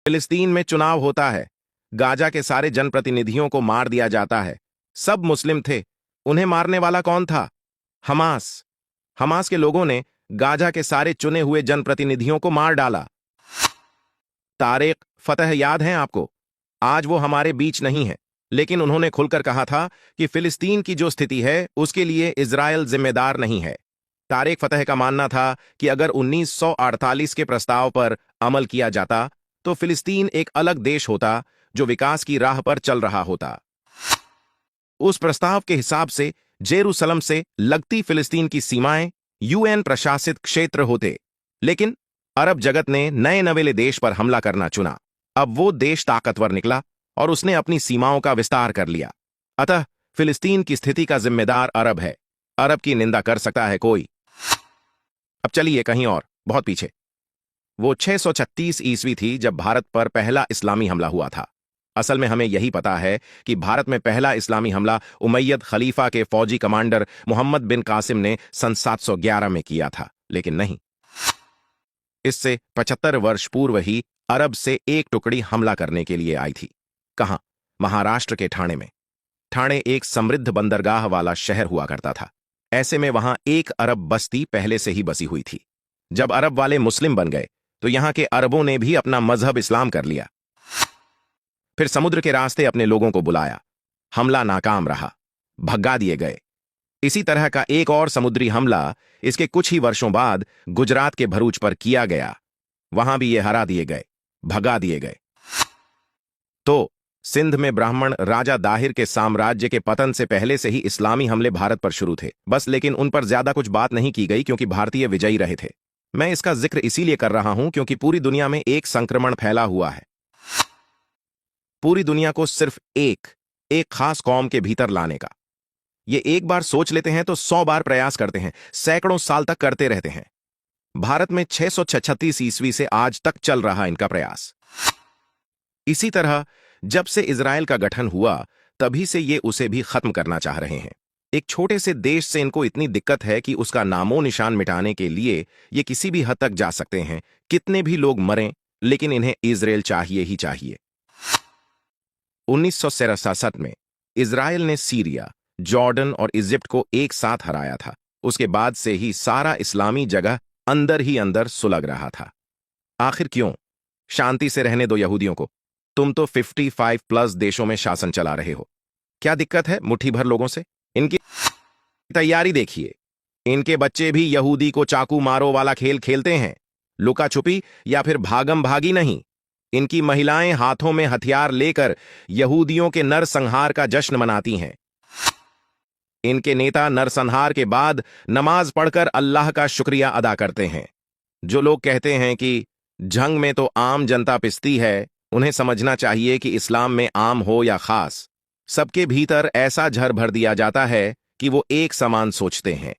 फिलिस्तीन में चुनाव होता है। गाजा के सारे जनप्रतिनिधियों को मार दिया जाता है। सब मुस्लिम थे। उन्हें मारने वाला कौन था? हमास। हमास के लोगों ने गाजा के सारे चुने हुए जनप्रतिनिधियों को मार डाला। तारिक फतह याद हैं आपको? आज वो हमारे बीच नहीं है, लेकिन उन्होंने खुलकर कहा था कि फिलिस्तीन की जो स्थिति है उसके लिए इजरायल जिम्मेदार नहीं है। तारिक फतह का मानना था कि अगर 1948 के प्रस्ताव पर अमल किया जाता तो फिलिस्तीन एक अलग देश होता जो विकास की राह पर चल रहा होता। उस प्रस्ताव के हिसाब से जेरूसलम से लगती फिलिस्तीन की सीमाएं यूएन प्रशासित क्षेत्र होते, लेकिन अरब जगत ने नए नवेले देश पर हमला करना चुना। अब वो देश ताकतवर निकला और उसने अपनी सीमाओं का विस्तार कर लिया। अतः फिलिस्तीन की स्थिति का जिम्मेदार अरब है। अरब की निंदा कर सकता है कोई? अब चलिए कहीं और, बहुत पीछे। वो 636 ईस्वी थी जब भारत पर पहला इस्लामी हमला हुआ था। असल में हमें यही पता है कि भारत में पहला इस्लामी हमला उमैयद खलीफा के फौजी कमांडर मोहम्मद बिन कासिम ने सन 711 में किया था, लेकिन नहीं, इससे 75 वर्ष पूर्व ही अरब से एक टुकड़ी हमला करने के लिए आई थी। कहां? महाराष्ट्र के ठाणे में। ठाणे एक समृद्ध बंदरगाह वाला शहर हुआ करता था। ऐसे में वहां एक अरब बस्ती पहले से ही बसी हुई थी। जब अरब वाले मुस्लिम बन गए तो यहां के अरबों ने भी अपना मजहब इस्लाम कर लिया। फिर समुद्र के रास्ते अपने लोगों को बुलाया। हमला नाकाम रहा, भगा दिए गए। इसी तरह का एक और समुद्री हमला इसके कुछ ही वर्षों बाद गुजरात के भरूच पर किया गया। वहां भी ये हरा दिए गए, भगा दिए गए। तो सिंध में ब्राह्मण राजा दाहिर के साम्राज्य के पतन से पहले से ही इस्लामी हमले भारत पर शुरू थे, बस लेकिन उन पर ज्यादा कुछ बात नहीं की गई क्योंकि भारतीय विजयी रहे थे। मैं इसका जिक्र इसीलिए कर रहा हूं क्योंकि पूरी दुनिया में एक संक्रमण फैला हुआ है। पूरी दुनिया को सिर्फ एक खास कौम के भीतर लाने का। ये एक बार सोच लेते हैं तो 100 बार प्रयास करते हैं, सैकड़ों साल तक करते रहते हैं। भारत में 636 ईस्वी से आज तक चल रहा इनका प्रयास। इसी तरह जब से इजराइल का गठन हुआ तभी से ये उसे भी खत्म करना चाह रहे हैं। एक छोटे से देश से इनको इतनी दिक्कत है कि उसका नामो निशान मिटाने के लिए ये किसी भी हद तक जा सकते हैं, कितने भी लोग मरें, लेकिन इन्हें इजराइल चाहिए ही चाहिए। 1967 में इजराइल ने सीरिया, जॉर्डन और इजिप्ट को एक साथ हराया था। उसके बाद से ही सारा इस्लामी जगह अंदर ही अंदर सुलग रहा था। आखिर क्यों? शांति से रहने दो यहूदियों को। तुम तो 55 प्लस देशों में शासन चला रहे हो। क्या दिक्कत है मुट्ठी भर लोगों से? इनकी तैयारी देखिए। इनके बच्चे भी यहूदी को चाकू मारो वाला खेल खेलते हैं, लुका छुपी या फिर भागम भागी नहीं। इनकी महिलाएं हाथों में हथियार लेकर यहूदियों के नरसंहार का जश्न मनाती हैं। इनके नेता नरसंहार के बाद नमाज पढ़कर अल्लाह का शुक्रिया अदा करते हैं। जो लोग कहते हैं कि जंग में तो आम जनता पिसती है, उन्हें समझना चाहिए कि इस्लाम में आम हो या खास, सबके भीतर ऐसा झर भर दिया जाता है कि वो एक समान सोचते हैं।